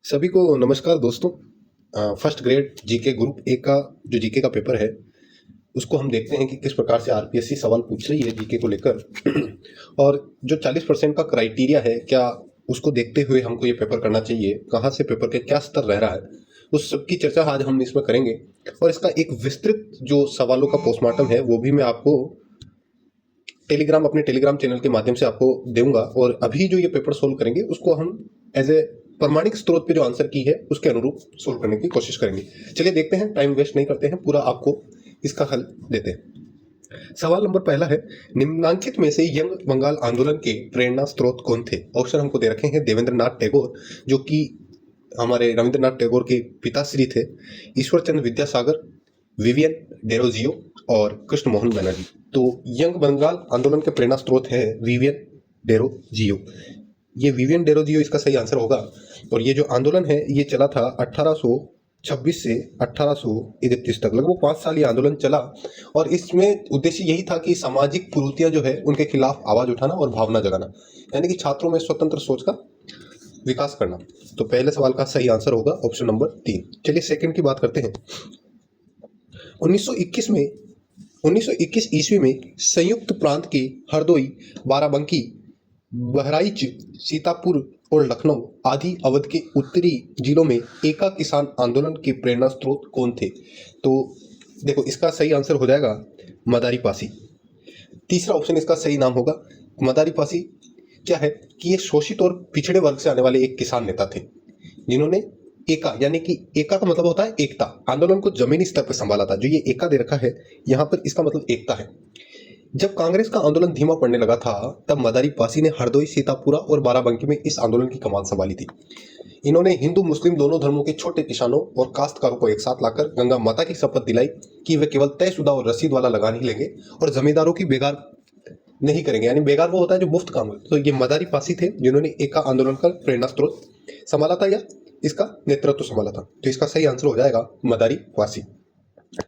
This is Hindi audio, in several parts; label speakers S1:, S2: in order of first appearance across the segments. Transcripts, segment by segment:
S1: सभी को नमस्कार दोस्तों। First grade GK group A का जो जीके का पेपर है उसको हम देखते हैं कि किस प्रकार से आरपीएससी सवाल पूछ रही है जीके को लेकर। और जो 40% का क्राइटेरिया है, क्या उसको देखते हुए हमको ये पेपर करना चाहिए, कहाँ से पेपर के क्या स्तर रह रहा है, उस सब की चर्चा आज हम इसमें करेंगे। और इसका एक विस्तृत जो सवालों का पोस्टमार्टम है वो भी मैं आपको अपने टेलीग्राम चैनल के माध्यम से आपको दूंगा। और अभी जो ये पेपर सोल्व करेंगे उसको हम एज ए प्रमाणिक स्रोत पे जो आंसर की है उसके अनुरूप सोल्व करने की कोशिश करेंगे। चलिए देखते हैं, टाइम वेस्ट नहीं करते हैं, पूरा आपको इसका हल देते हैं। सवाल नंबर पहला है, निम्नलिखित में से यंग बंगाल आंदोलन के प्रेरणा स्रोत कौन थे? ऑप्शन हमको दे रखे हैं देवेंद्रनाथ टैगोर, जो कि हमारे रविंद्रनाथ टैगोर के पिताश्री थे, ईश्वर चंद्र विद्यासागर, विवियन डेरोजियो और कृष्ण मोहन बनर्जी। तो यंग बंगाल आंदोलन के प्रेरणा स्रोत है विवियन डेरोजियो। ये विवियन डेरोजियो इसका सही आंसर होगा। और ये जो आंदोलन है ये चला था 1826 से 1831 तक, लगभग 5 साल ये आंदोलन चला। और इसमें उद्देश्य यही था कि सामाजिक कुरीतियां जो है उनके खिलाफ आवाज उठाना और भावना जगाना, यानी कि छात्रों में स्वतंत्र सोच का विकास करना। तो पहले सवाल का सही आंसर होगा ऑप्शन नंबर 3। चलिए सेकंड की बात करते हैं। 1921 ईस्वी में संयुक्त प्रांत के हरदोई, बाराबंकी, बहराइच, सीतापुर और लखनऊ आदि अवध के उत्तरी जिलों में एका किसान आंदोलन के प्रेरणा स्रोत कौन थे? तो देखो, इसका सही आंसर हो जाएगा मदारी पासी। तीसरा ऑप्शन इसका सही नाम होगा मदारी पासी। क्या है कि ये शोषित और पिछड़े वर्ग से आने वाले एक किसान नेता थे जिन्होंने एका, यानी कि एका का मतलब होता है एकता, आंदोलन को जमीनी स्तर पर संभाला था। जो ये एका दे रखा है यहाँ पर, इसका मतलब एकता है। जब कांग्रेस का आंदोलन धीमा पड़ने लगा था तब मदारी पासी ने हरदोई, सीतापुरा और बाराबंकी में इस आंदोलन की कमान संभाली थी। इन्होंने हिंदू मुस्लिम दोनों धर्मों के छोटे किसानों और काश्तकारों को एक साथ लाकर गंगा माता की शपथ दिलाई कि वे केवल तयशुदा और रसीद वाला लगान ही लेंगे और जमींदारों की बेगार नहीं करेंगे। यानी बेगार वो होता है जो मुफ्त काम है। तो ये मदारी पासी थे जिन्होंने एका आंदोलन का प्रेरणा स्रोत संभाला था या इसका नेतृत्व संभाला था। तो इसका सही आंसर हो जाएगा मदारी पासी।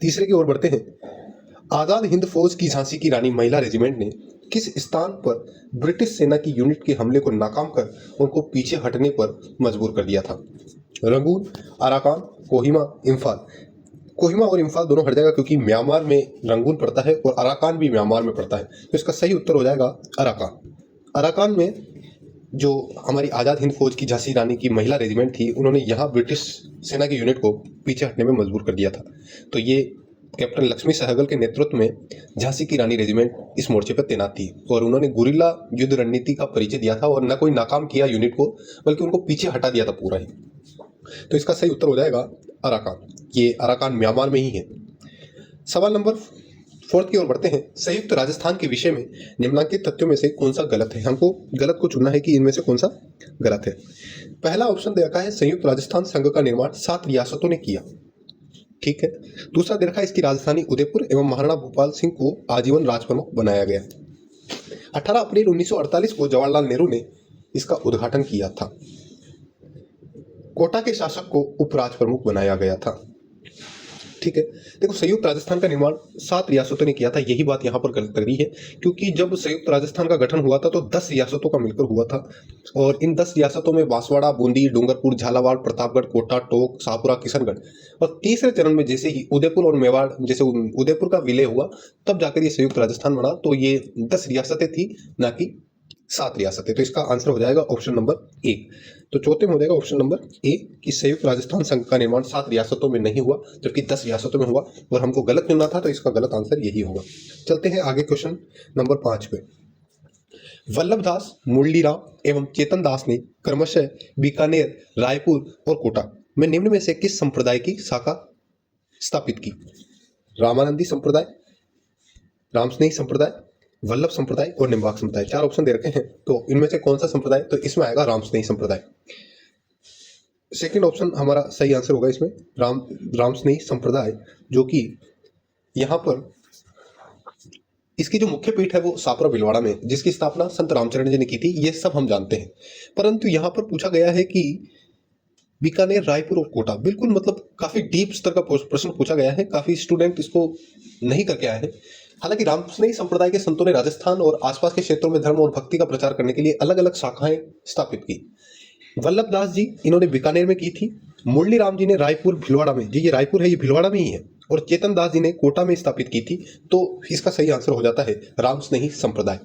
S1: तीसरे की ओर बढ़ते हैं। आजाद हिंद फौज की झांसी की रानी महिला रेजिमेंट ने किस स्थान पर ब्रिटिश सेना की यूनिट के हमले को नाकाम कर उनको पीछे हटने पर मजबूर कर दिया था? Rangoon, Arakan, Kohima, Imphal. कोहिमा और इम्फाल दोनों हट जाएगा क्योंकि म्यांमार में रंगून पड़ता है और अराकान भी म्यांमार में पड़ता है। तो इसका सही उत्तर हो जाएगा अराकान। अराकान में जो हमारी आज़ाद हिंद फौज की झांसी रानी की महिला रेजिमेंट थी, उन्होंने यहाँ ब्रिटिश सेना की यूनिट को पीछे हटने में मजबूर कर दिया था। तो ये कैप्टन लक्ष्मी सहगल के नेतृत्व में झांसी की रानी रेजिमेंट इस मोर्चे पर तैनात थी और उन्होंने गुरिल्ला युद्ध रणनीति का परिचय दिया था और न कोई नाकाम किया यूनिट को, बल्कि उनको पीछे हटा दिया था पूरा ही। तो इसका सही उत्तर हो जाएगा अराकान। ये अराकान म्यांमार में ही है। सवाल नंबर 4 की ओर बढ़ते हैं। संयुक्त राजस्थान के विषय में निम्नलिखित तथ्यों में से कौन सा गलत है? हमको गलत को चुनना है कि इनमें से कौन सा गलत है। पहला ऑप्शन दे रखा है संयुक्त राजस्थान संघ का निर्माण 7 रियासतों ने किया। ठीक है। दूसरा दे रखा है इसकी राजधानी उदयपुर एवं महाराणा भूपाल सिंह को आजीवन राजप्रमुख बनाया गया। 18 अप्रैल 1948 को जवाहरलाल नेहरू ने इसका उद्घाटन किया था। कोटा के शासक को उपराज प्रमुख बनाया गया था। ठीक है। देखो, संयुक्त राजस्थान का निर्माण 7 रियासतों ने किया था, यही बात यहाँ पर गलत करी है। क्योंकि जब संयुक्त राजस्थान का गठन हुआ था तो 10 रियासतों का मिलकर हुआ था और इन 10 रियासतों में बांसवाड़ा, बूंदी, डूंगरपुर, झालावाड़, प्रतापगढ़, कोटा, टोंक, शाहपुरा, किशनगढ़, और तीसरे चरण में जैसे ही उदयपुर और मेवाड़, जैसे उदयपुर का विलय हुआ तब जाकर ये संयुक्त राजस्थान बना। तो ये 10 रियासतें थी, ना कि 7 रियासतें। तो इसका आंसर हो जाएगा ऑप्शन नंबर 1। तो चौथे में हो जाएगा ऑप्शन नंबर ए कि संयुक्त राजस्थान संघ का निर्माण 7 रियासतों में नहीं हुआ जबकि 10 रियासतों में हुआ, और हमको गलत चुनना था तो इसका गलत आंसर यही होगा। चलते हैं आगे क्वेश्चन नंबर 5 पे। वल्लभ दास, मुरलीराम एवं चेतन दास ने क्रमशः बीकानेर, रायपुर और कोटा में निम्न में से किस संप्रदाय की शाखा स्थापित की? रामानंदी संप्रदाय, रामस्नेही संप्रदाय, वल्लभ संप्रदाय और निम्बार्क संप्रदाय। 4 ऑप्शन दे रखे हैं, तो इनमें से कौन सा संप्रदाय? तो इसमें आएगा रामस्नेही संप्रदाय। सेकंड ऑप्शन हमारा सही आंसर होगा इसमें, रामस्नेही संप्रदाय, जो कि यहाँ पर इसकी जो मुख्य पीठ है वो सापरा भिलवाड़ा में, जिसकी स्थापना संत रामचरण जी ने की थी। ये सब हम जानते हैं, परंतु यहाँ पर पूछा गया है कि बीकानेर, रायपुर और कोटा, बिल्कुल मतलब काफी डीप स्तर का प्रश्न पूछा गया है। काफी स्टूडेंट इसको नहीं करके आए हैं। हालांकि रामस्नेही संप्रदाय के संतों ने राजस्थान और आसपास के क्षेत्रों में धर्म और भक्ति का प्रचार करने के लिए अलग अलग शाखाएं स्थापित की। वल्लभ दास जी इन्होंने बीकानेर में की थी। मुरली राम जी ने रायपुर भीलवाड़ा में, जी ये रायपुर है, ये भीलवाड़ा में ही है। और चेतन दास जी ने कोटा में स्थापित की थी। तो इसका सही आंसर हो जाता है रामस्नेही संप्रदाय।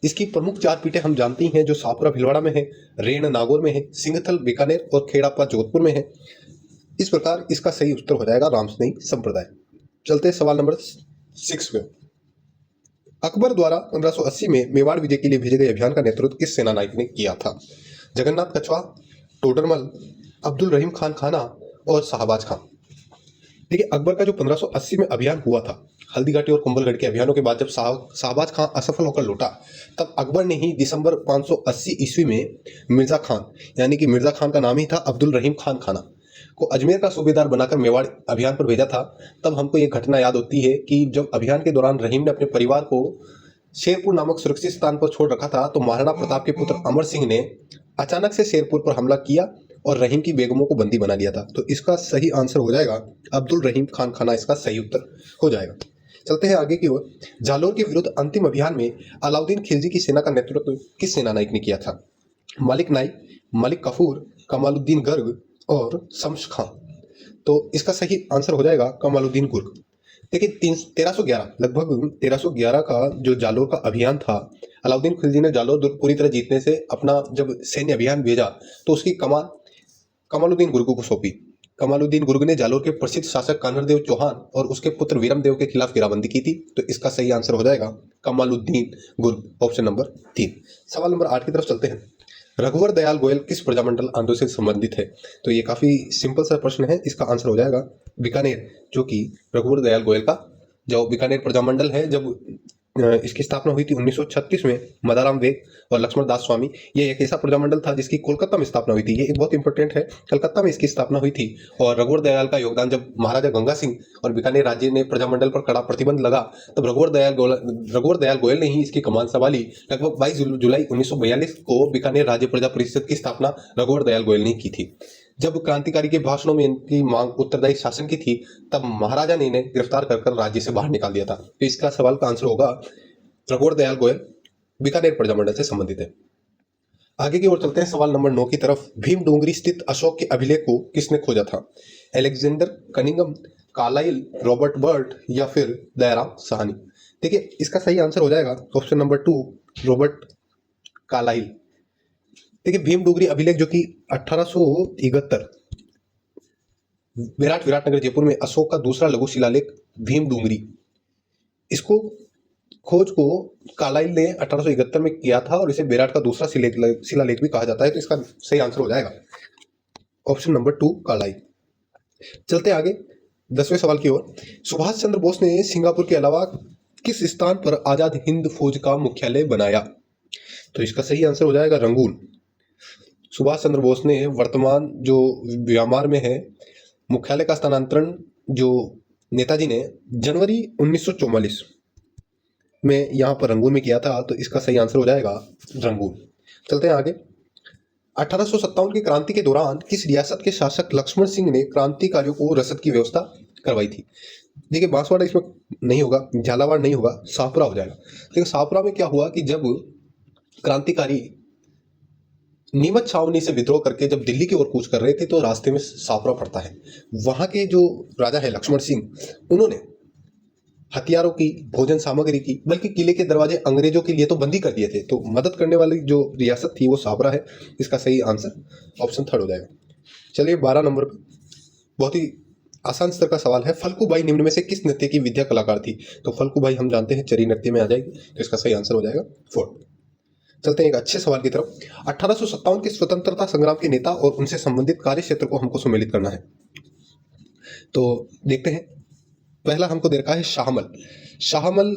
S1: इसकी प्रमुख चार पीठें हम जानती हैं, जो सापुरा भीलवाड़ा में है, रेण नागौर में है, सिंघथल बीकानेर और खेड़ापा जोधपुर में है। इस प्रकार इसका सही उत्तर हो जाएगा रामस्नेही संप्रदाय। चलते हैं सवाल नंबर 6 पे। अकबर द्वारा 1580 में मेवाड़ विजय के लिए भेजे गए अभियान का नेतृत्व किस सेना नायक ने किया था? जगन्नाथ कछवा, टोडरमल, अब्दुल रहीम खान खाना और शाहबाज खान। देखिए, अकबर का जो 1580 में अभियान हुआ था, हल्दीघाटी और कुंभलगढ़ के अभियानों के बाद जब शाहबाज खान असफल होकर लौटा, तब अकबर ने ही दिसंबर 580 ईस्वी में मिर्जा खान, यानी कि मिर्जा खान का नाम ही था अब्दुल रहीम खान खाना, को अजमेर का सूबेदार बनाकर मेवाड़ अभियान पर भेजा था। तब हमको ये घटना याद होती है कि जब अभियान के दौरान रहीम ने अपने परिवार को शेरपुर नामक सुरक्षित स्थान पर छोड़ रखा था, तो महाराणा प्रताप के पुत्र अमर सिंह ने अचानक से शेरपुर पर हमला किया और रहीम की बेगमों को बंदी बना लिया था। तो इसका सही आंसर हो जाएगा अब्दुल रहीम खान खाना, इसका सही उत्तर हो जाएगा। चलते हैं आगे की ओर। जालोर के विरुद्ध अंतिम अभियान में अलाउद्दीन खिलजी की सेना का नेतृत्व किस सेना नायक ने किया था? मलिक नाइक, मलिक कफूर, कमालुद्दीन गर्ग और शम्स खां। तो इसका सही आंसर हो जाएगा कमालुद्दीन गुर्ग। देखिए, 1311 लगभग 1311 का जो जालोर का अभियान था, अलाउद्दीन खिलजी ने जालोर दुर्ग पूरी तरह जीतने से अपना जब सैन्य अभियान भेजा, तो उसकी कमान कमालुद्दीन गुर्ग को सौंपी। कमालुद्दीन गुर्ग ने जालोर के प्रसिद्ध शासक कान्हरदेव चौहान और उसके पुत्र वीरमदेव के खिलाफ घेराबंदी की थी। तो इसका सही आंसर हो जाएगा कमालुद्दीन गुर्ग, ऑप्शन नंबर 3। सवाल नंबर 8 की तरफ चलते हैं। रघुवर दयाल गोयल किस प्रजामंडल आंदोलन से संबंधित है? तो ये काफी सिंपल सा प्रश्न है। इसका आंसर हो जाएगा बीकानेर, जो कि रघुवर दयाल गोयल का जो बीकानेर प्रजामंडल है, जब इसकी स्थापना हुई थी 1936 में मदाराम वेग और लक्ष्मण दास स्वामी। ये एक ऐसा प्रजामंडल था जिसकी कोलकाता में स्थापना हुई थी। ये एक बहुत इंपॉर्टेंट है, कलकत्ता में इसकी स्थापना हुई थी। और रघुवर दयाल का योगदान, जब महाराजा गंगा सिंह और बीकानेर राज्य ने प्रजामंडल पर कड़ा प्रतिबंध लगा, तब रघुवर दयाल गोयल ने ही इसकी कमान संभाली। लगभग 22 जुलाई 1942 को बीकानेर राज्य प्रजा परिषद की स्थापना रघुवर दयाल गोयल ने की थी। जब क्रांतिकारी के भाषणों में इनकी मांग उत्तरदायी शासन की थी, तब महाराजा ने इन्हें गिरफ्तार कर राज्य से बाहर निकाल दिया था। तो इसका सवाल का आंसर होगा रघुवर दयाल गोयल बीकानेर प्रजामंडल से संबंधित है। आगे की ओर चलते हैं सवाल नंबर 9 की तरफ। भीम डोंगरी स्थित अशोक के अभिलेख को किसने खोजा था? Alexander Cunningham, Carlyle, Robert Burt या फिर दयाराम साहनी। देखिए, इसका सही आंसर हो जाएगा ऑप्शन नंबर 2, रॉबर्ट कार्लाइल। देखिए, भीम डोंगरी अभिलेख जो कि 1873 विराटनगर जयपुर में अशोक का दूसरा लघु शिलालेख भीम डोंगरी, इसको खोज को कार्लाइल ने 1871 में किया था और इसे विराट का दूसरा शिलालेख भी कहा जाता है। तो इसका सही आंसर हो जाएगा ऑप्शन नंबर 2, कार्लाइल। चलते आगे 10वें सवाल की ओर। सुभाष चंद्र बोस ने सिंगापुर के अलावा किस स्थान पर आजाद हिंद फौज का मुख्यालय बनाया? तो इसका सही आंसर हो जाएगा रंगून। सुभाष चंद्र बोस ने वर्तमान जो म्यांमार में है, मुख्यालय का स्थानांतरण जो नेताजी ने जनवरी 1944 में यहाँ पर रंगून में किया था। तो इसका सही आंसर हो जाएगा रंगून। चलते हैं आगे। 1857 की क्रांति के दौरान किस रियासत के शासक लक्ष्मण सिंह ने क्रांतिकारियों को रसद की व्यवस्था करवाई थी? देखिए, बांसवाड़ा इसमें नहीं होगा, झालावाड़ नहीं होगा, शाहपुरा हो जाएगा। लेकिन शाहपुरा में क्या हुआ कि जब क्रांतिकारी नीमच छावनी से विद्रोह करके जब दिल्ली की ओर कूच कर रहे थे, तो रास्ते में शाहपुरा पड़ता है। वहां के जो राजा है लक्ष्मण सिंह, उन्होंने हथियारों की, भोजन सामग्री की, बल्कि किले के दरवाजे अंग्रेजों के लिए तो बंदी कर दिए थे। तो मदद करने वाली जो रियासत थी वो शाहपुरा है। इसका सही आंसर ऑप्शन 3 हो जाएगा। चलिए 12 नंबर पर बहुत ही आसान स्तर का सवाल है। फल्गुबाई निम्न में से किस नृत्य की विद्या कलाकार थी? तो फल्गुबाई हम जानते हैं चरी नृत्य में आ जाएगी। तो इसका सही आंसर हो जाएगा 4। चलते हैं एक अच्छे सवाल की तरफ। 1857 के स्वतंत्रता संग्राम के नेता और उनसे संबंधित कार्य क्षेत्र को हमको सम्मिलित करना है। तो देखते हैं। पहला हमको दे रखा है शाहमल। शाहमल,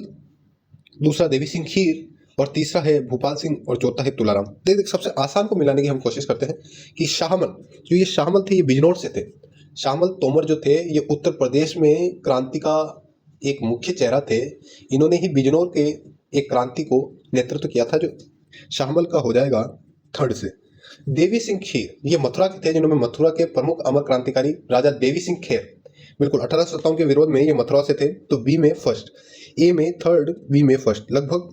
S1: दूसरा देवी सिंह खीर और तीसरा है भूपाल सिंह और चौथा है तुलाराम। देख सबसे आसान को मिलाने की हम कोशिश करते हैं कि शाहमल, जो ये शाहमल थे, ये बिजनौर से थे। शाहमल तोमर जो थे, ये उत्तर प्रदेश में क्रांति का एक मुख्य चेहरा थे। इन्होंने ही बिजनौर के एक क्रांति को नेतृत्व किया था, जो शाहमल का हो जाएगा 3rd से। देवी सिंह खीर, ये मथुरा के थे, जिन्होंने मथुरा के प्रमुख अमर क्रांतिकारी राजा देवी सिंह खेर, बिल्कुल 1857 के विरोध में ये मथुरा से थे। तो बी में फर्स्ट, ए में 3rd, बी में फर्स्ट, लगभग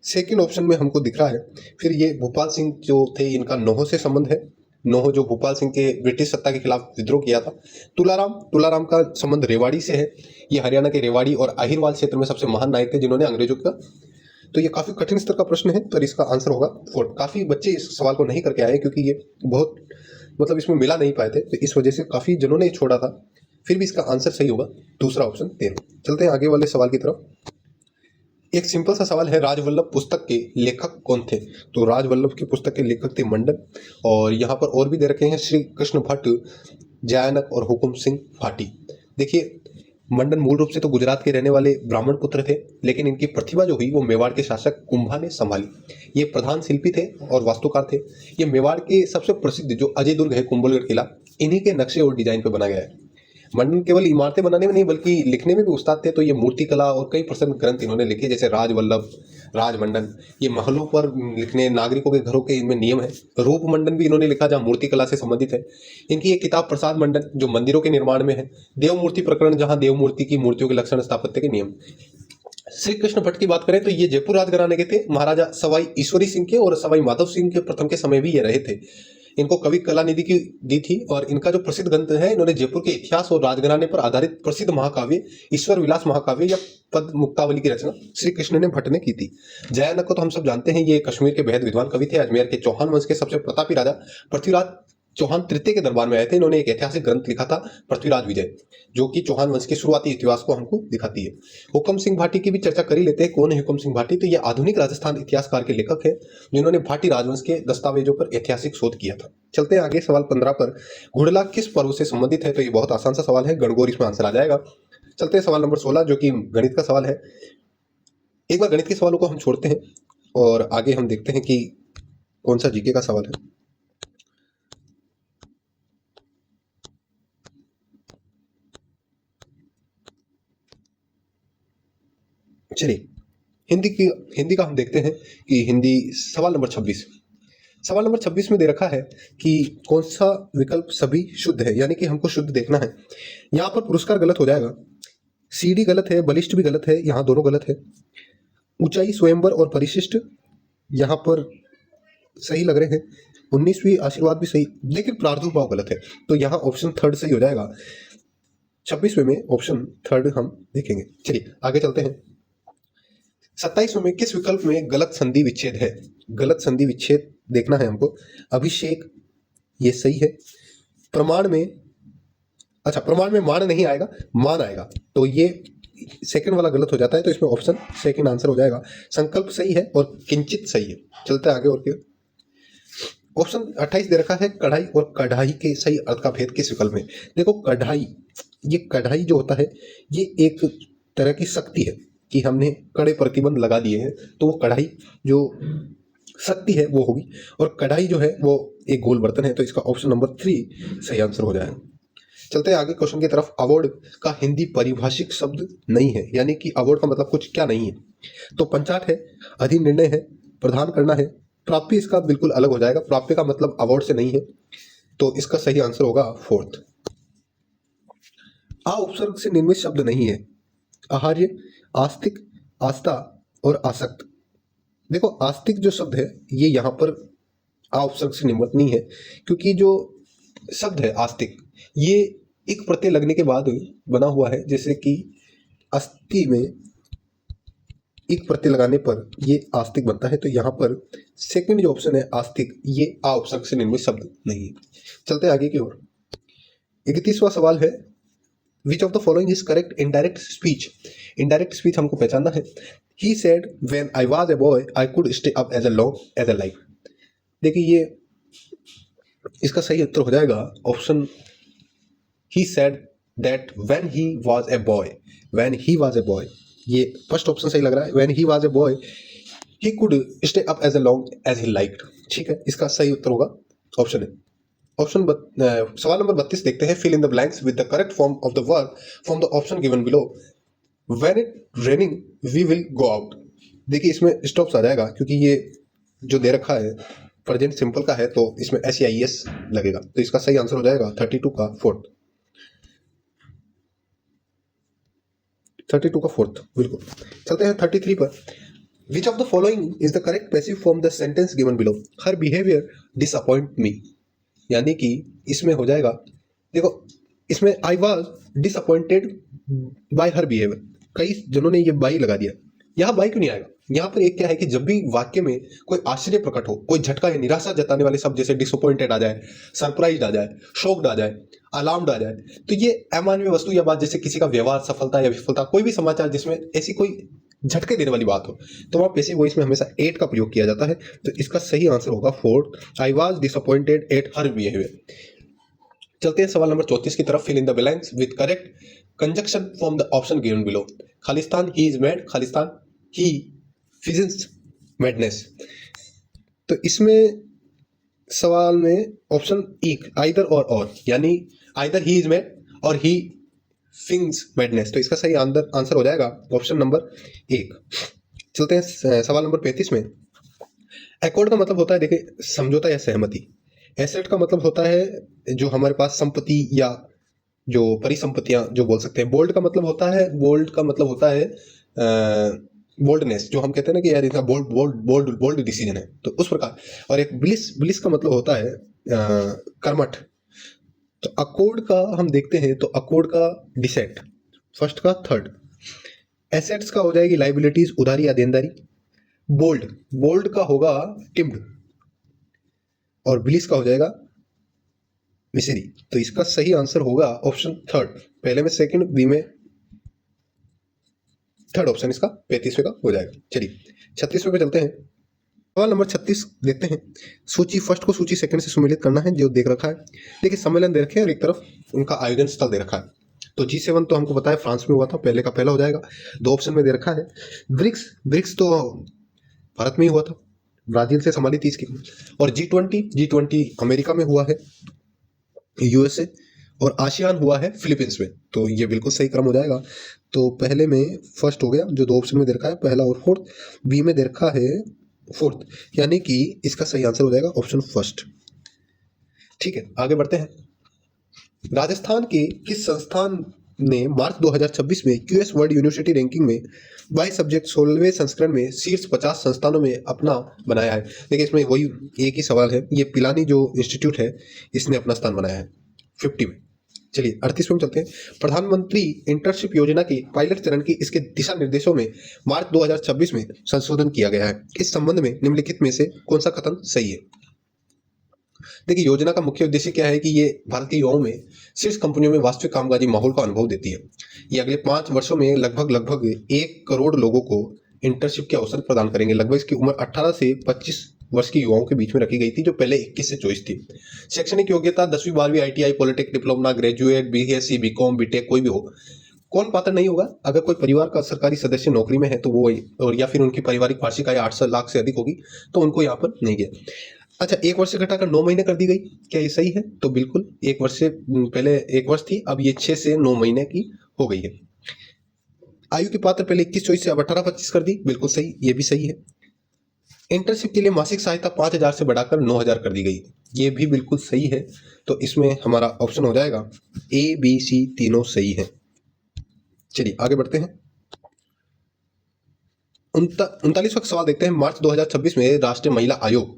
S1: 2nd ऑप्शन में हमको दिख रहा है। फिर ये भोपाल सिंह जो थे, इनका नोहो से संबंध है। नोह जो भोपाल सिंह के ब्रिटिश सत्ता के खिलाफ विद्रोह किया था। तुलाराम का संबंध रेवाड़ी से है। ये हरियाणा के रेवाड़ी और अहिरवाल क्षेत्र में सबसे महान नायक थे जिन्होंने अंग्रेजों का। तो ये काफी कठिन स्तर का प्रश्न है, पर इसका आंसर होगा फोर्ट। काफी बच्चे इस सवाल को नहीं करके आए क्योंकि ये बहुत मतलब इसमें मिला नहीं पाए थे, तो इस वजह से काफी जनों ने छोड़ा था। फिर भी इसका आंसर सही होगा दूसरा ऑप्शन 13। चलते हैं आगे वाले सवाल की तरफ। एक सिंपल सा सवाल है, राजवल्लभ पुस्तक के लेखक कौन थे? तो राजवल्लभ की पुस्तक के लेखक थे मंडन, और यहाँ पर और भी दे रखे हैं श्री कृष्ण भट्ट, जयानक और हुकुम सिंह भाटी। देखिए, मंडन मूल रूप से तो गुजरात के रहने वाले ब्राह्मण पुत्र थे, लेकिन इनकी प्रतिभा जो हुई वो मेवाड़ के शासक कुंभा ने संभाली। ये प्रधान शिल्पी थे और वास्तुकार थे। ये मेवाड़ के सबसे प्रसिद्ध जो अजय दुर्ग है, कुंभलगढ़ किला, इन्हीं के नक्शे और डिजाइन पे बना गया है। मंडन केवल इमारतें बनाने में नहीं बल्कि लिखने में भी उस्ताद थे। तो ये मूर्ति कला और कई प्रसिद्ध ग्रंथ इन्होंने लिखे, जैसे राजवल्लभ, राजमंडन। ये महलों पर लिखने, नागरिकों के घरों के इनमें नियम है। रूप मंडन भी इन्होंने लिखा जहाँ मूर्ति कला से संबंधित है। इनकी एक किताब प्रसाद मंडन जो मंदिरों के निर्माण में है। देव मूर्ति प्रकरण जहाँ देव मूर्ति की मूर्तियों के लक्षण, स्थापत्य के नियम। श्री कृष्ण भट्ट की बात करें तो ये जयपुर राजघराने के थे। महाराजा सवाई ईश्वरी सिंह के और सवाई माधव सिंह के प्रथम के समय भी ये रहे थे। इनको कवि कला निधि की दी थी, और इनका जो प्रसिद्ध ग्रंथ है, इन्होंने जयपुर के इतिहास और राजघराने पर आधारित प्रसिद्ध महाकाव्य ईश्वर विलास महाकाव्य या पद मुक्तावली की रचना श्री कृष्ण ने भट्ट ने की थी। जयानक को तो हम सब जानते हैं, ये कश्मीर के बेहद विद्वान कवि थे। अजमेर के चौहान वंश के सबसे प्रतापी राजा पृथ्वीराज चौहान तृतीय के दरबार में आए थे। इन्होंने एक ऐतिहासिक ग्रंथ लिखा था, पृथ्वीराज विजय, जो कि चौहान वंश के शुरुआती इतिहास को हमको दिखाती है। हुकम सिंह भाटी की भी चर्चा कर ही लेते हैं। कौन है हुकम सिंह भाटी? तो ये आधुनिक राजस्थान इतिहासकार के लेखक है जिन्होंने भाटी राजवंश के दस्तावेजों पर ऐतिहासिक शोध किया था। चलते हैं आगे सवाल 15 पर। घुड़ला किस पर्व से संबंधित है? तो ये बहुत आसान सा सवाल है, गणगौर इसमें आंसर आ जाएगा। चलते हैं सवाल नंबर 16 जो कि गणित का सवाल है। एक बार गणित के सवालों को हम छोड़ते हैं और आगे हम देखते हैं कि कौन सा जीके का सवाल है। चलिए, हिंदी का हम देखते हैं कि हिंदी सवाल नंबर 26। सवाल नंबर 26 में दे रखा है कि कौन सा विकल्प सभी शुद्ध है, यानी कि हमको शुद्ध देखना है। यहाँ पर पुरस्कार गलत हो जाएगा, सीडी गलत है, बलिष्ठ भी गलत है, यहाँ दोनों गलत है। ऊंचाई, स्वयंवर और परिशिष्ट यहाँ पर सही लग रहे हैं। 19वीं आशीर्वाद भी सही, लेकिन प्रादुर्भाव गलत है। तो यहाँ ऑप्शन थर्ड सही हो जाएगा। 26वें में ऑप्शन थर्ड हम देखेंगे। चलिए आगे चलते हैं। 27वें में किस विकल्प में गलत संधि विच्छेद है? गलत संधि विच्छेद देखना है हमको। अभिषेक, ये सही है। प्रमाण में, अच्छा प्रमाण में मान नहीं आएगा, मान आएगा, तो ये सेकंड वाला गलत हो जाता है। तो इसमें ऑप्शन सेकंड आंसर हो जाएगा। संकल्प सही है और किंचित सही है। चलते हैं आगे और क्या। ऑप्शन 28 दे रखा है, कढ़ाई और कढ़ाई के सही अर्थ का भेद किस विकल्प में? देखो कढ़ाई, ये कढ़ाई जो होता है ये एक तरह की शक्ति है कि हमने कड़े प्रतिबंध लगा दिए हैं, तो वो कढ़ाई जो शक्ति है वो होगी। और कढ़ाई जो है वो एक गोल बर्तन है, तो इसका ऑप्शन नंबर 3 सही आंसर हो जाएगा। चलते हैं आगे क्वेश्चन की तरफ। अवार्ड का हिंदी परिभाषिक शब्द नहीं है, यानी कि अवार्ड का मतलब कुछ क्या नहीं है। तो पंचाट है, अधिनिर्णय है, प्रदान करना है, प्राप्य इसका बिल्कुल अलग हो जाएगा। प्राप्य का मतलब अवार्ड से नहीं है, तो इसका सही आंसर होगा फोर्थ। आ उपसर्ग से निर्मित शब्द नहीं है। आहार्य, आस्तिक, आस्था और आसक्त। देखो आस्तिक जो शब्द है ये यहाँ पर आ उपसर्ग से निर्मित नहीं है, क्योंकि जो शब्द है आस्तिक ये एक प्रत्यय लगने के बाद बना हुआ है। जैसे कि अस्थि में एक प्रत्यय लगाने पर ये आस्तिक बनता है। तो यहाँ पर सेकंड जो ऑप्शन है आस्तिक, ये आ उपसर्ग से निर्मित शब्द नहीं है। चलते हैं आगे की ओर। 31वां सवाल है, which of the following is correct indirect speech? Indirect speech हमको पहचानना है। He said when I was a boy I could stay up as long as a life. देखिए ये इसका सही उत्तर हो जाएगा option, he said that when he was a boy, when he was a boy, ये फर्स्ट ऑप्शन सही लग रहा है। When he was a boy he could stay up as long as he liked. ठीक है, इसका सही उत्तर होगा ऑप्शन है। सवाल नंबर 32 देखते हैं। Fill in the blanks with the correct form of the verb from the option given below. When it raining we will go out. देखिए इसमें स्टॉप्स आ जाएगा, क्योंकि ये जो दे रखा है प्रेजेंट सिंपल का है, तो इसमें SEIS लगेगा। तो इसका सही आंसर हो जाएगा 32 का फोर्थ। 32 का फोर्थ बिल्कुल। चलते हैं 33 पर। विच of the following is the correct passive form the sentence given below? Her behaviour disappoint मी। यानी कि इसमें हो जाएगा, देखो इसमें आई was disappointed bye her behaviour, कई जनों ने ये बाई लगा दिया। यहाँ बाई क्यों नहीं आएगा? यहाँ पर एक क्या है कि जब भी वाक्य में कोई आश्चर्य प्रकट हो, कोई झटका या निराशा जताने वाले शब्द जैसे डिसअपॉइंटेड आ जाए, सरप्राइज आ जाए, शॉक्ड आ जाए, अलार्म्ड आ जाए, तो ये अमानवीय वस्तु या बात, जैसे किसी का व्यवहार, सफलता या विफलता, कोई भी समाचार जिसमें ऐसी कोई झटके देने वाली बात हो, तो वहाँ पैसिव वॉइस में हमेशा एट का प्रयोग किया जाता है। तो इसका सही आंसर होगा fourth, I was disappointed at her behaviour. चलते हैं सवाल नंबर 34 की तरफ। Fill in the blanks with correct conjunction from the option given below. Khalistan he is mad, Khalistan he fissions madness. तो इसमें सवाल में ऑप्शन एक आइदर और, यानी आइदर ही इज मैड और ही फिंग्स मैडनेस, तो इसका सही आंसर हो जाएगा ऑप्शन नंबर एक। चलते हैं सवाल नंबर 35 में। एकॉर्ड का मतलब होता है, देखिए, समझौता या सहमति। एसेट का मतलब होता है जो हमारे पास संपत्ति या जो परिसंपत्तियां जो बोल सकते हैं। बोल्ड का मतलब होता है बोल्डनेस, जो हम कहते हैं ना कि यार इसका बोल्ड डिसीजन है, तो उस प्रकार। और एक ब्लिस का मतलब होता है कर्मठ। तो अकॉर्ड का हम देखते हैं, तो अकॉर्ड का डिसेट, फर्स्ट का थर्ड। एसेट्स का हो जाएगी लाइबिलिटीज, उधारी या देनदारी। बोल्ड का होगा टिम्ड, और ब्लिस का हो जाएगा मिसेरी। तो इसका सही आंसर होगा ऑप्शन थर्ड। पहले में सेकंड, बी में थर्ड ऑप्शन इसका 35वें का हो जाएगा। चलिए 36वें पे चलते हैं। सवाल नंबर 36 देखते हैं। सूची फर्स्ट को सूची सेकंड से सुमेलित करना है, जो देख रखा है। देखिए सम्मेलन दे रखे हैं और एक तरफ उनका आयोजन स्थल दे रखा है। तो G7 तो हमको पता है फ्रांस में हुआ था, पहले का पहला हो जाएगा। दो ऑप्शन में दे रखा है। ब्रिक्स तो भारत में ही हुआ था, ब्राजील से संभाली थी इसकी। और G20 अमेरिका में हुआ है, यूएसए। और आसियान हुआ है फिलीपींस में। तो ये बिल्कुल सही क्रम हो जाएगा। तो पहले में फर्स्ट हो गया, जो दो ऑप्शन में दे रखा है, पहला और फोर्थ। बी में दे रखा है फोर्थ, यानी कि इसका सही आंसर हो जाएगा ऑप्शन फर्स्ट। ठीक है, आगे बढ़ते हैं। राजस्थान के किस संस्थान ने मार्च 2026 में क्यूएस वर्ल्ड यूनिवर्सिटी रैंकिंग में 22 सब्जेक्ट 16वें संस्करण में शीर्ष 50 संस्थानों में अपना बनाया है? देखिए इसमें वही एक ही सवाल है, ये पिलानी जो इंस्टीट्यूट है इसने अपना स्थान बनाया है 50 में। चलिए 38 में चलते हैं। प्रधानमंत्री इंटर्नशिप योजना के पायलट चरण की इसके दिशा निर्देशों में मार्च 2026 में संशोधन किया गया है। इस संबंध में निम्नलिखित में से कौन सा कथन सही है? देखिए योजना का मुख्य उद्देश्य क्या है कि ये भारतीय युवाओं में शीर्ष कंपनियों में वास्तविक कामकाजी माहौल का अनुभव देती है। ये अगले 5 वर्षों में लगभग 1 करोड़ लोगों को इंटर्नशिप के अवसर प्रदान करेंगे। लगभग इसकी उम्र 18 से 25 वर्ष की युवाओं के बीच में रखी गई थी, जो पहले 21 से 24 थी। शैक्षणिक योग्यता 10वीं 12वीं, ITI, polytechnic, diploma, graduate, BSc, BCom, BTech कोई भी हो। कौन पात्र नहीं होगा? अगर कोई परिवार का सरकारी सदस्य नौकरी में है तो वो, और या फिर उनकी पारिवारिक वार्षिक आय 8 लाख से अधिक होगी तो उनको यहाँ पर नहीं गया। अच्छा, 1 वर्ष से घटाकर 9 महीने कर दी गई, क्या ये सही है? तो बिल्कुल, 1 वर्ष से पहले 1 वर्ष थी, अब ये 6 से 9 महीने की हो गई है। आयु की पात्र पहले 21-24 से अब 18-25 कर दी, बिल्कुल सही, ये भी सही है। इंटर्नशिप के लिए मासिक सहायता 5,000 से बढ़ाकर 9,000 कर दी गई, ये भी बिल्कुल सही है। तो इसमें हमारा ऑप्शन हो जाएगा ABC, तीनों सही है। चलिए आगे बढ़ते हैं। 39वां सवाल देखते हैं। मार्च 2026 में राष्ट्रीय महिला आयोग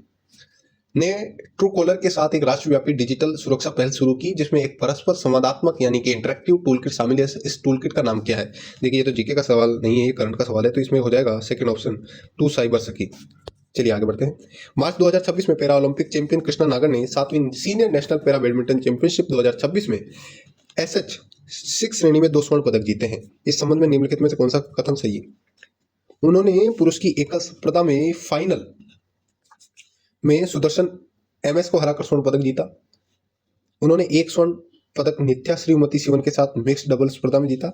S1: ने ट्रू कॉलर के साथ एक राष्ट्रव्यापी डिजिटल सुरक्षा पहल शुरू की, जिसमें एक परस्पर संवादात्मक यानी कि इंटरेक्टिव टूलकिट शामिल है। इस टूलकिट का नाम क्या है? देखिए ये तो जीके का सवाल नहीं है, ये करंट का सवाल है, तो इसमें हो जाएगा सेकंड ऑप्शन, टू साइबर सखी। चलिए आगे बढ़ते हैं। मार्च 2026 में para Olympic champion Krishna Nagar ने 7वीं senior national para badminton championship 2026 में SH 6 श्रेणी में 2 स्वर्ण पदक जीते हैं। इस संबंध में निम्नलिखित में से कौन सा कथन सही है? उन्होंने पुरुष की एकल स्पर्धा में फाइनल में सुदर्शन MS को हराकर स्वर्ण पदक जीता। उन्होंने 1 स्वर्ण पदक नित्या श्रीमती शिवन के साथ मिक्स्ड डबल स्पर्धा में जीता।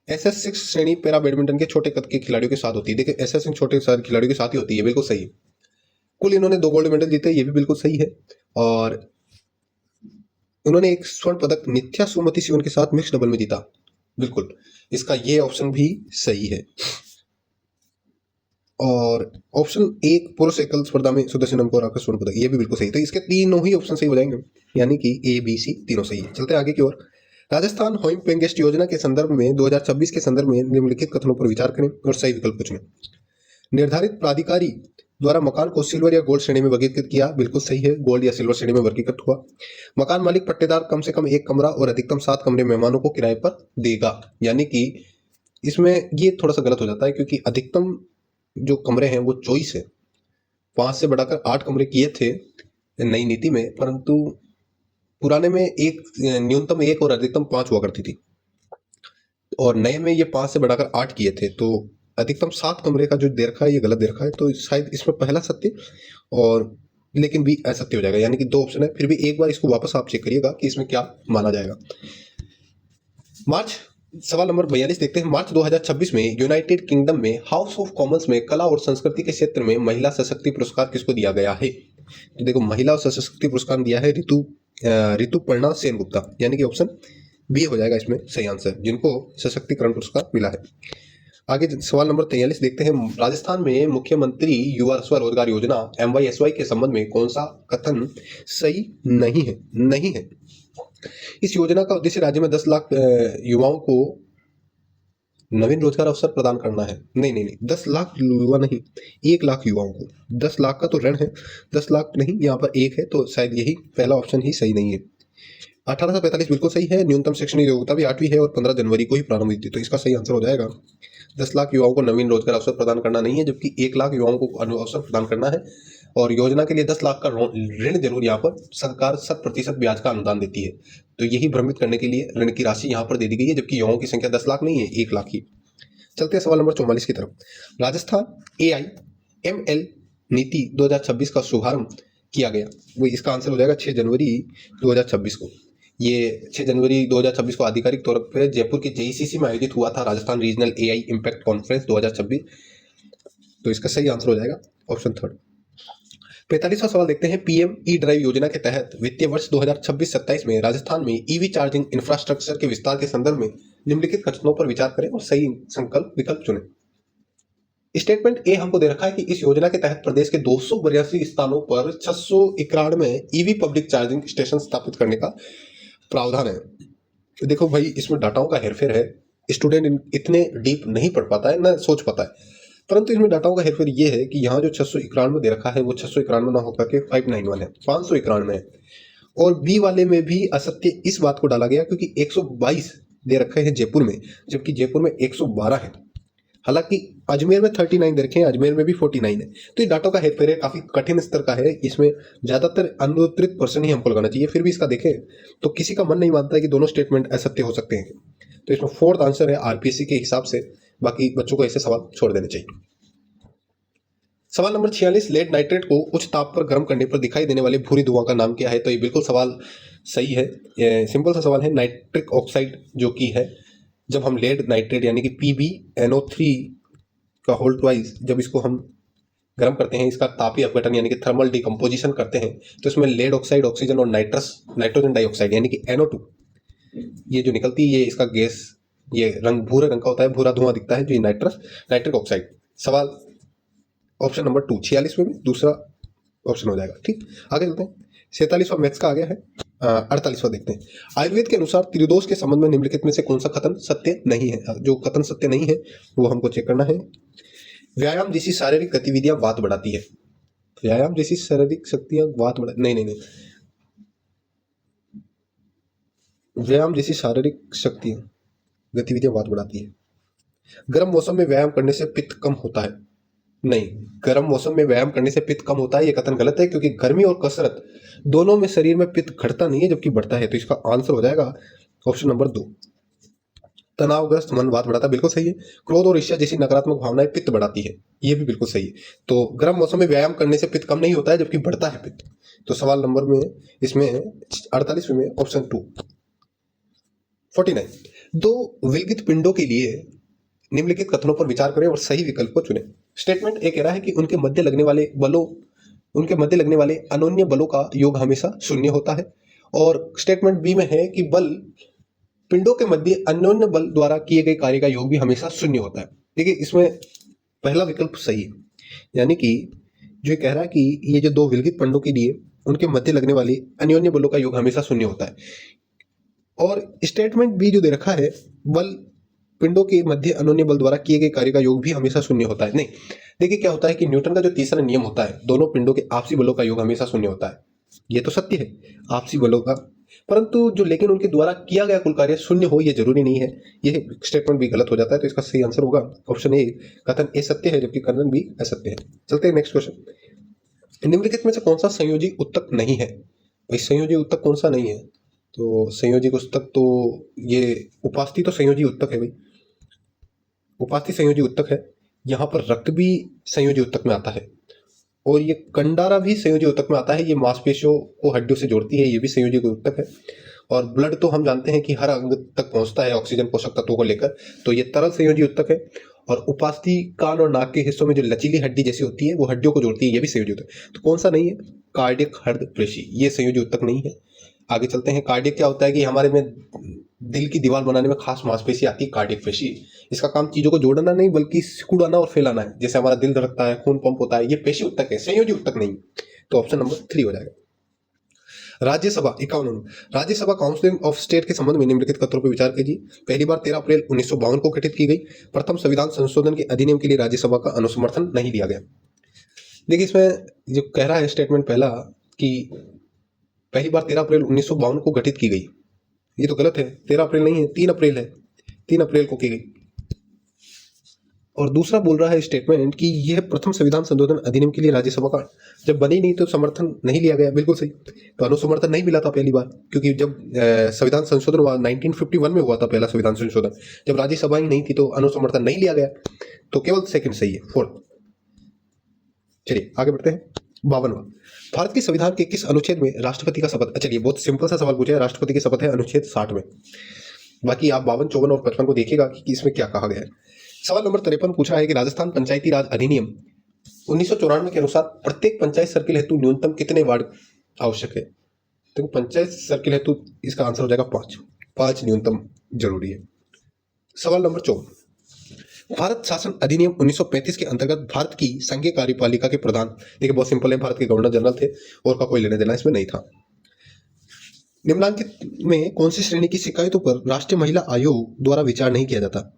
S1: SS 6 श्रेणी पैरा बैडमिंटन के छोटे कद के खिलाड़ियों के साथ होती है। देखिए SS 6 छोटे खिलाड़ियों के साथ ही होती है, बिल्कुल सही है। कुल इन्होंने 2 गोल्ड मेडल जीते, ये भी बिल्कुल सही है। और उन्होंने 1 स्वर्ण पदक नित्या सुमति शिवन के साथ मिक्स डबल में जीता, बिल्कुल, इसका ये ऑप्शन भी सही है। और ऑप्शन 1 पुरुष एकल स्पर्धा में सुदर्शन को हराकर स्वर्ण पदक, ये भी बिल्कुल सही। तो इसके तीनों ही ऑप्शन सही हो जाएंगे, यानी कि ABC तीनों सही है। चलते हैं आगे की ओर। राजस्थान होम पेंगेस्ट योजना के संदर्भ में 2026 के संदर्भ में निम्नलिखित कथनों पर विचार करें और सही विकल्प चुनें। निर्धारित प्राधिकारी द्वारा मकान को सिल्वर या गोल्ड श्रेणी में वर्गीकृत किया, बिल्कुल सही है, गोल्ड या सिल्वर श्रेणी में वर्गीकृत हुआ। मकान मालिक पट्टेदार कम से कम एक कमरा और अधिकतम 7 कमरे मेहमानों को किराए पर देगा, यानी कि इसमें ये थोड़ा सा गलत हो जाता है क्योंकि अधिकतम जो कमरे हैं वो चॉइस है। 5 से बढ़ाकर 8 कमरे किए थे नई नीति में, परंतु पुराने में एक न्यूनतम 1 और अधिकतम 5 हुआ करती थी, और नए में ये 5 से बढ़ाकर 8 किए थे, तो अधिकतम 7 कमरे का जो दे रखा है ये गलत दे रखा है। तो शायद इसमें पहला सत्य और लेकिन भी असत्य हो जाएगा, यानी कि 2 ऑप्शन है। फिर भी एक बार इसको वापस आप चेक करिएगा कि इसमें क्या माना जाएगा। सवाल नंबर 42 देखते हैं। मार्च 2026 में यूनाइटेड किंगडम में हाउस ऑफ कॉमन्स में कला और संस्कृति के क्षेत्र में महिला सशक्ति पुरस्कार किसको दिया गया है? तो देखो, महिला सशक्ति पुरस्कार दिया है ऋतुपर्णा सेनगुप्ता, यानी कि ऑप्शन बी हो जाएगा इसमें सही आंसर, जिनको सशक्तिकरण पुरस्कार मिला है। आगे सवाल नंबर 43 देखते हैं। राजस्थान में मुख्यमंत्री युवा स्वरोजगार योजना MYSY के संबंध में कौन सा कथन सही नहीं है? इस योजना का उद्देश्य राज्य में 10 लाख युवाओं को नवीन रोजगार अवसर प्रदान करना है। नहीं, 10 लाख युवा नहीं, 1 लाख युवाओं को। 10 लाख का तो ऋण है, 10 लाख नहीं, यहाँ पर 1 है, तो शायद यही पहला ऑप्शन ही सही नहीं है। 1845 बिल्कुल सही है। न्यूनतम शैक्षणिक योग्यता भी 8वीं है और 15 जनवरी को ही प्रारंभ हुई थी, तो इसका सही आंसर हो जाएगा 10 लाख युवाओं को नवीन रोजगार अवसर प्रदान करना नहीं है, जबकि 1 लाख युवाओं को अवसर प्रदान करना है। और योजना के लिए 10 लाख का ऋण जरूर यहाँ पर सरकार 100% ब्याज का अनुदान देती है, तो यही भ्रमित करने के लिए ऋण की राशि यहाँ पर दे दी गई है, जबकि युवाओं की संख्या 10 लाख नहीं है, 1 लाख ही। चलते हैं सवाल नंबर 44 की तरफ। राजस्थान AIML नीति 2026 का शुभारंभ किया गया, वो इसका आंसर हो जाएगा 6 जनवरी 2026 को। ये 6 जनवरी 2026 को आधिकारिक तौर पर जयपुर के JECC में आयोजित हुआ था, Rajasthan regional AI impact conference 2026, तो इसका सही आंसर हो जाएगा ऑप्शन 3। 45वां सवाल देखते हैं। PM E-ड्राइव योजना के तहत वित्तीय वर्ष 2026-27 में राजस्थान में EV चार्जिंग इंफ्रास्ट्रक्चर के विस्तार के संदर्भ में निम्नलिखित कथनों पर विचार करें और सही संकल्प विकल्प चुनें। स्टेटमेंट ए हमको दे रखा है कि इस योजना के तहत प्रदेश के 282 स्थानों पर 691 EV पब्लिक चार्जिंग स्टेशन स्थापित करने का प्रावधान है। देखो भाई, इसमें डाटाओं का हेरफेर है, स्टूडेंट इतने डीप नहीं पढ़ पाता है, ना सोच पाता है, परंतु इसमें डाटाओं का हेरफेर ये है कि यहाँ जो 691 दे रखा है वो 691 ना होकर के 591 है, 591 है। और बी वाले में भी असत्य इस बात को डाला गया क्योंकि 122 दे रखे हैं जयपुर में, जबकि जयपुर में 112 है। हालांकि अजमेर में 39 दे रखे हैं, अजमेर में भी 49 है, तो ये डाटा का हेरफेर है, काफी कठिन स्तर का है, इसमें ज्यादातर अनुत्तरित पर्सन ही हमको लगाना चाहिए। फिर भी इसका देखें तो किसी का मन नहीं मानता है कि दोनों स्टेटमेंट असत्य हो सकते हैं, तो इसमें 4th आंसर है RPSC के हिसाब से। बाकी बच्चों को ऐसे सवाल छोड़ देने चाहिए। सवाल नंबर 46। लेड नाइट्रेट को उच्च ताप पर गर्म करने पर दिखाई देने वाले भूरी धुआं का नाम क्या है? तो ये बिल्कुल सवाल सही है, सिंपल सा सवाल है। नाइट्रिक ऑक्साइड जो कि है, जब हम लेड नाइट्रेट यानी कि PbNO3 का होल ट्वाइस जब इसको हम गर्म करते हैं, इसका तापीय अपघटन यानी कि थर्मल डिकम्पोजिशन करते हैं, तो इसमें लेड ऑक्साइड, ऑक्सीजन और नाइट्रोजन डाइऑक्साइड यानी कि NO2 ये जो निकलती है, ये इसका गैस, ये रंग भूरे रंग का होता है, भूरा धुआं दिखता है, जो नाइट्रिक ऑक्साइड। सवाल ऑप्शन नंबर 2 46वें में दूसरा ऑप्शन हो जाएगा। ठीक, आगे चलते हैं। 47वां मैथ्स का आ गया है। 48वां देखते हैं। आयुर्वेद के अनुसार त्रिदोष के संबंध में निम्नलिखित में से कौन सा कथन सत्य नहीं है? जो कथन सत्य नहीं है वो हमको चेक करना है। व्यायाम जैसी शारीरिक गतिविधियां वात बढ़ाती है। व्यायाम जैसी शारीरिक शक्तियां वात बढ़ा नहीं, व्यायाम जैसी शारीरिक शक्तियां गतिविधियां वात बढ़ाती है। गर्म मौसम में व्यायाम करने से पित्त कम होता है। नहीं, गर्म मौसम में व्यायाम करने से पित्त कम होता है, यह कथन गलत है, क्योंकि गर्मी और कसरत दोनों में शरीर में पित्त घटता नहीं है जबकि बढ़ता है। तो इसका आंसर हो जाएगा ऑप्शन नंबर 2। तनावग्रस्त मन वात बढ़ाता है, बिल्कुल सही है। क्रोध और ईर्ष्या जैसी नकारात्मक भावनाएं पित्त बढ़ाती है, ये भी बिल्कुल सही है। तो गर्म मौसम में व्यायाम करने से पित्त कम नहीं होता है जबकि बढ़ता है पित्त। तो सवाल नंबर में इसमें 48वें में ऑप्शन 2। 49। दो विलगित पिंडों के लिए निम्नलिखित कथनों पर विचार करें और सही विकल्प को चुनें। स्टेटमेंट ए कह रहा है कि उनके मध्य लगने वाले अनोन्य बलों का योग हमेशा शून्य होता है, और स्टेटमेंट बी में है कि पिंडों के मध्य अन्योन्य बल द्वारा किए गए कार्य का योग भी हमेशा शून्य होता है। देखिए, इसमें पहला विकल्प सही है, यानी कि जो कह रहा है कि ये जो दो विलगित पिंडों के लिए उनके मध्य लगने वाले अन्योन्य बलों का योग हमेशा शून्य होता है। और स्टेटमेंट बी जो दे रखा है, बल पिंडों के मध्य अन्योन्य बल द्वारा किए गए कार्य का योग भी हमेशा शून्य होता है। नहीं, देखिए क्या होता है कि न्यूटन का जो तीसरा नियम होता है, दोनों पिंडों के आपसी बलों का योग हमेशा शून्य होता है। ये तो सत्य है, आपसी बलों का, परंतु जो लेकिन उनके द्वारा किया गया कुल कार्य शून्य हो, ये जरूरी नहीं है। ये स्टेटमेंट भी गलत हो जाता है। तो इसका सही आंसर होगा ऑप्शन ए, कथन ए सत्य है जबकि कथन बी असत्य है। चलते हैं नेक्स्ट क्वेश्चन। निम्नलिखित में से कौन सा संयोजी उत्तक नहीं है? भाई संयोजी उत्तक कौन सा नहीं है? तो संयोजी उत्तक तो ये उपास्थि तो संयोजी उत्तक है भाई, उपास्थि संयोजी उत्तक है। यहाँ पर रक्त भी संयोजी उत्तक में आता है और ये कंडारा भी संयोजी उत्तक में आता है। ये मांसपेशियों को हड्डियों से जोड़ती है, ये भी संयोजी उत्तक है। और ब्लड तो हम जानते हैं कि हर अंग तक पहुंचता है ऑक्सीजन पोषक तत्वों को लेकर, तो ये तरल संयोजी उत्तक है। और उपास्थि कान और नाक के हिस्सों में जो लचीली हड्डी जैसी होती है वो हड्डियों को जोड़ती है, ये भी संयोजी उत्तक। तो कौन सा नहीं है? कार्डियक हृदय पेशी, ये संयोजी उत्तक नहीं है। आगे चलते हैं। कार्डियक क्या होता है कि हमारे में दिल की दीवार बनाने में खास मांसपेशी आती है कार्डियक पेशी। इसका काम चीजों को जोड़ना नहीं बल्कि सिकुड़ाना और फैलाना है। जैसे हमारा दिल धड़कता है, खून पंप होता है, ये पेशी उत्तक है, संयोजी उत्तक नहीं। तो ऑप्शन नंबर 3 हो जाएगा। Rajya Sabha 51। Rajya Sabha council of state के संबंध में निम्नलिखित कथनों पर विचार कीजिए। पहली बार 13 अप्रैल 1952 को गठित की गई। प्रथम संविधान संशोधन के अधिनियम के लिए राज्यसभा का अनुसमर्थन नहीं लिया गया। देखिए इसमें जो कह रहा है स्टेटमेंट पहला कि पहली बार 13 अप्रैल 1952 को गठित की गई, ये तो गलत है। 13 अप्रैल नहीं है, 3 अप्रैल है, 3 अप्रैल को की गई। और दूसरा बोल रहा है स्टेटमेंट कि यह प्रथम संविधान संशोधन अधिनियम के लिए राज्यसभा का जब बनी नहीं तो समर्थन नहीं लिया गया। बिल्कुल सही, तो अनुसमर्थन नहीं मिला था पहली बार, क्योंकि जब संविधान संशोधन हुआ 1951 में हुआ था पहला संविधान संशोधन, जब राज्यसभा ही नहीं थी तो अनुसमर्थन नहीं लिया गया। तो केवल सेकंड सही है, 4। चलिए आगे बढ़ते हैं। 52वां, भारत के संविधान के किस अनुच्छेद में राष्ट्रपति का शपथ? चलिए बहुत सिंपल सा सवाल पूछा है। राष्ट्रपति की शपथ है अनुच्छेद 60 में। बाकी आप 52, 54 और 55 को देखिएगा कि इसमें क्या कहा गया है। सवाल नंबर 53 पूछा है कि राजस्थान पंचायती राज अधिनियम 1994 के अनुसार प्रत्येक पंचायत सर्किल हेतु न्यूनतम कितने वार्ड आवश्यक है? तो पंचायत सर्किल हेतु इसका आंसर हो जाएगा 5 न्यूनतम जरूरी है। सवाल नंबर 54, भारत शासन अधिनियम 1935 के अंतर्गत भारत की संघीय कार्यपालिका के प्रधान, देखिए बहुत सिंपल है, भारत के गवर्नर जनरल थे और का कोई लेने देना इसमें नहीं था। निम्नलिखित में कौन सी श्रेणी की शिकायतों पर राष्ट्रीय महिला आयोग द्वारा विचार नहीं किया जाता?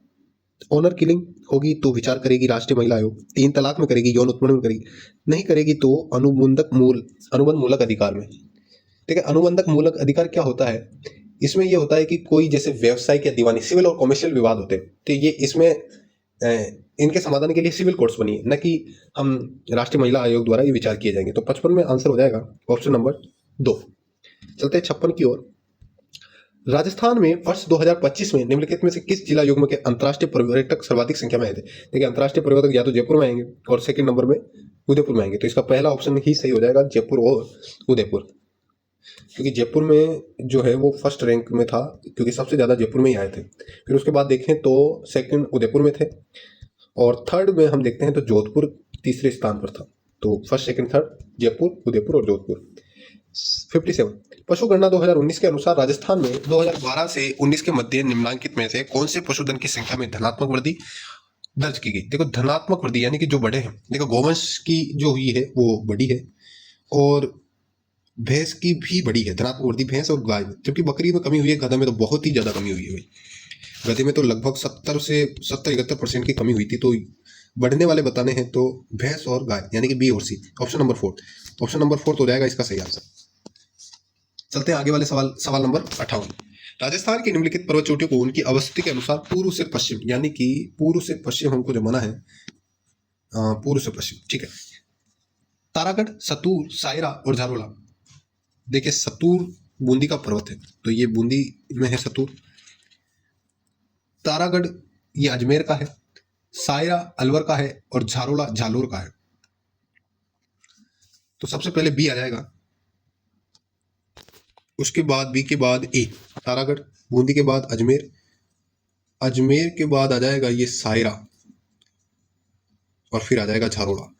S1: ऑनर किलिंग होगी तो विचार करेगी राष्ट्रीय महिला आयोग, 3 तलाक में करेगी, यौन उत्पीड़न में करेगी, नहीं करेगी तो अनुबंध मूलक अधिकार में। ठीक है, अनुबंधक मूलक अधिकार क्या होता है? इसमें यह होता है कि कोई जैसे व्यवसायिक या दीवानी, सिविल और कॉमर्शियल विवाद होते हैं, तो ये इसमें इनके समाधान के लिए सिविल कोर्ट्स बनी है, न कि हम राष्ट्रीय महिला आयोग द्वारा ये विचार किए जाएंगे। तो 55 में आंसर हो जाएगा ऑप्शन नंबर 2। चलते हैं 56 की ओर। राजस्थान में वर्ष 2025 में निम्नलिखित में से किस जिला युग्म के अंतर्राष्ट्रीय पर्यटक सर्वाधिक संख्या में आए थे? देखिए अंतर्राष्ट्रीय पर्यटक या तो जयपुर में आएंगे और सेकंड नंबर में उदयपुर में आएंगे। तो इसका पहला ऑप्शन ही सही हो जाएगा, जयपुर और उदयपुर, क्योंकि जयपुर में जो है वो फर्स्ट रैंक में था, क्योंकि सबसे ज्यादा जयपुर में ही आए थे। फिर उसके बाद देखें तो सेकंड उदयपुर में थे और थर्ड में हम देखते हैं तो जोधपुर तीसरे स्थान पर था। तो first second third Jaipur, Udaipur और जोधपुर। 57, पशुगणना 2019 के अनुसार राजस्थान में 2012 से 19 के मध्य निम्नलिखित में से कौन से पशुधन की संख्या में धनात्मक वृद्धि दर्ज की गई? देखो धनात्मक वृद्धि यानी कि जो बड़े हैं, देखो गौवंश की जो हुई है वो बड़ी है और भैंस की भी बड़ी है धनात्मक वृद्धि, भैंस और गाय में, जबकि बकरी में कमी हुई है, गधा में तो बहुत ही ज्यादा कमी हुई है भाई। गधे में तो लगभग 70 से 71% की कमी हुई थी। तो बढ़ने वाले बताने हैं तो भैंस और गाय, यानी कि बी और सी। ऑप्शन नंबर 4, ऑप्शन नंबर 4 हो जाएगा इसका सही आंसर। चलते हैं आगे वाले सवाल नंबर 58। राजस्थान की निम्नलिखित पर्वत चोटियों को उनकी अवस्थिति के अनुसार पूर्व से पश्चिम, यानी कि पूर्व से पश्चिम हमको जो माना है, पूर्व से पश्चिम, ठीक है। तारागढ़, सतूर, सायरा और झारोला। देखिए सतूर बूंदी का पर्वत है, तो ये बूंदी में है सतूर। तारागढ़ ये अजमेर का है, सायरा अलवर का है और झारोला झालोर का है। तो सबसे पहले बी आ जाएगा, उसके बाद बी के बाद ए, तारागढ़, बूंदी के बाद अजमेर, अजमेर के बाद आ जाएगा ये सायरा और फिर आ जाएगा झारोला।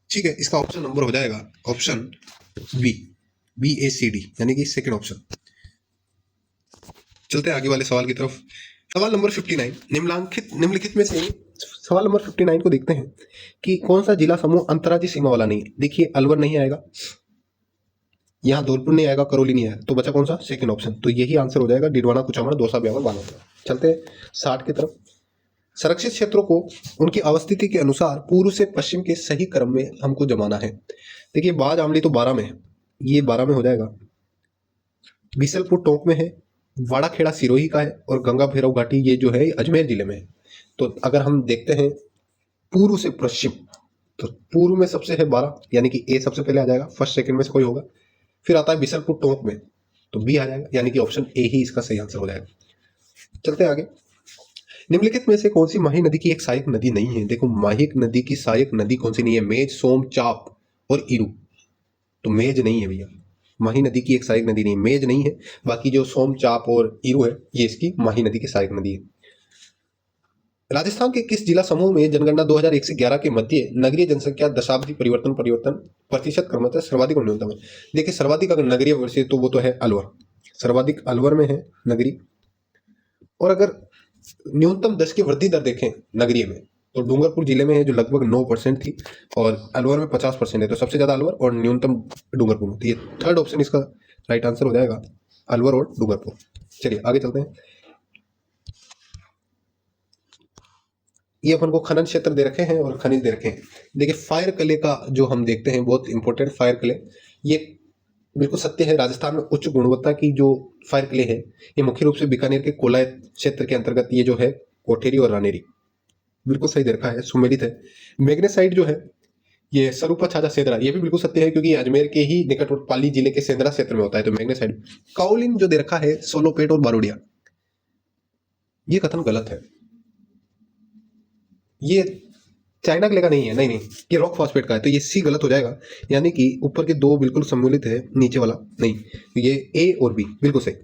S1: ठीक है, इसका ऑप्शन नंबर हो जाएगा ऑप्शन बी, BACD, यानी कि सेकंड ऑप्शन। चलते हैं आगे वाले सवाल की तरफ। सवाल नंबर 59, निम्नलिखित में से सवाल नंबर 59 को देखते हैं कि कौन सा जिला समूह अंतर्राज्यीय सीमा वाला नहीं है। देखिए अलवर नहीं आएगा, यहाँ धौलपुर नहीं आएगा, करौली नहीं आएगा, तो बचा कौन सा? Second option. तो यही आंसर हो जाएगा डिडवाना, कुचामन, दौसा, ब्यावर, बांसवाड़ा। चलते हैं 60 की तरफ। संरक्षित क्षेत्रों को उनकी अवस्थिति के अनुसार पूर्व से पश्चिम के सही क्रम में हमको जमाना है। देखिए बाज आमली तो 12 में है, ये 12 में हो जाएगा। बीसलपुर टोंक में है, वाड़ा खेड़ा सिरोही का है, और गंगा भैरव घाटी ये जो है अजमेर जिले में है। तो अगर हम देखते हैं पूर्व से पश्चिम, तो पूर्व में सबसे है 12, यानी कि ए सबसे पहले आ जाएगा, फर्स्ट सेकंड में से कोई होगा। फिर आता है बीसलपुर टोंक में, तो बी आ जाएगा, यानी कि ऑप्शन ए ही इसका सही आंसर हो जाएगा। चलते हैं आगे। निम्नलिखित में से कौन सी माही नदी की एक सहायक नदी नहीं है? देखो माही नदी की सहायक नदी कौन सी नहीं है? मेज, सोम, चाप और इरू। तो मेज नहीं है भैया, माही नदी की एक सहायक नदी नहीं, मेज नहीं है। बाकी जो सोम, चाप और इरू है ये इसकी माही नदी की सहायक नदी है। राजस्थान के किस जिला समूह में जनगणना 2001 से 11 के मध्य नगरीय जनसंख्या दशाब्दी परिवर्तन प्रतिशत क्रमशः सर्वाधिक और न्यूनतम है? देखिए सर्वाधिक अगर नगरीय वर्षीय तो वो तो है अलवर, सर्वाधिक अलवर में है नगरी। और अगर न्यूनतम 10 की वृद्धि दर देखें नगरीय में तो डूंगरपुर जिले में है जो लगभग 9% थी, और अलवर में 50% है। तो सबसे ज्यादा अलवर और न्यूनतम डूंगरपुर में। तो ये थर्ड ऑप्शन इसका राइट आंसर हो जाएगा, अलवर और डूंगरपुर। चलिए आगे चलते हैं। ये अपन को खनन क्षेत्र दे रखे हैं और खनिज दे रखे हैं। देखिए फायर क्ले का जो हम देखते हैं बहुत इंपॉर्टेंट फायर क्ले, ये बिल्कुल सत्य है। राजस्थान में उच्च गुणवत्ता की जो फायर क्ले है ये मुख्य रूप से बीकानेर के कोलायत क्षेत्र के अंतर्गत ये जो है कोठेरी और रानेरी, बिल्कुल सही दे रखा है, सुमेलित है। मैग्नेसाइट जो है ये सरूपा छाजा सेंद्रा, ये भी बिल्कुल सत्य है क्योंकि अजमेर के ही निकट पाली जिले के सेंद्रा क्षेत्र में होता है। तो मैग्नेसाइट। काओलिन जो दे रखा है सोलोपेट और बारोडिया, ये कथन गलत है। ये चाइना क्ले का नहीं है, नहीं ये रॉक फॉस्फेट का है। तो ये सी गलत हो जाएगा, यानी कि ऊपर के दो बिल्कुल सम्मिलित है, नीचे वाला नहीं। तो ये ए और बी बिल्कुल सही,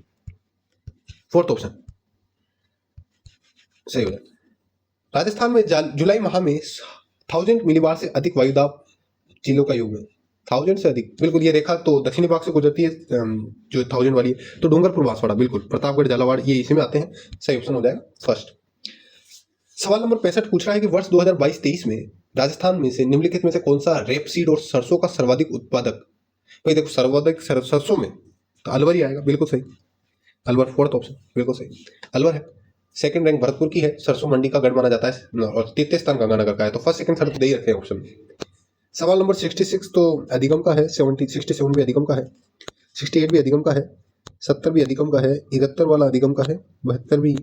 S1: फोर्थ ऑप्शन सही हो जाएगा। राजस्थान में जुलाई माह में 1000 मिलीबार से अधिक वायुदाब जिलों का योग है। 1000 से अधिक, बिल्कुल ये रेखा तो दक्षिणी भाग से गुजरती है जो 1000 वाली है। तो डूंगरपुर, बांसवाड़ा, बिल्कुल प्रतापगढ़, झालावाड़ ये इसी में आते हैं। सही ऑप्शन हो जाएगा फर्स्ट। सवाल नंबर 65 पूछ रहा है कि वर्ष 2022-23 में राजस्थान में से निम्नलिखित में से कौन सा रेपसीड और सरसों का सर्वाधिक उत्पादक? भाई देखो सर्वाधिक सरसों में तो अलवर ही आएगा, बिल्कुल सही, अलवर फोर्थ ऑप्शन बिल्कुल सही, अलवर है। सेकंड रैंक भरतपुर की है, सरसों मंडी का गढ़ माना जाता है, और तृतीय स्थान गंगानगर का है। तो फर्स्ट सेकंड थर्ड तो दे ही रखे हैं ऑप्शन में। सवाल नंबर 66 तो अधिगम का है, 67 भी अधिगम का है, 68 भी अधिगम का है, 70 भी अधिगम का है, 71 वाला अधिगम का है, 72 भी,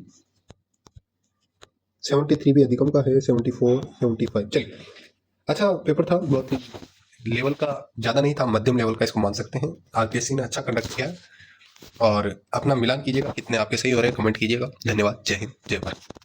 S1: 73 भी अधिगम का है, 74, 75। चलिए अच्छा पेपर था, बहुत ही लेवल का ज़्यादा नहीं था, मध्यम लेवल का इसको मान सकते हैं। आरपीएससी ने अच्छा कंडक्ट किया और अपना मिलान कीजिएगा, कितने आपके सही हो रहे हैं कमेंट कीजिएगा। धन्यवाद, जय हिंद, जय भारत।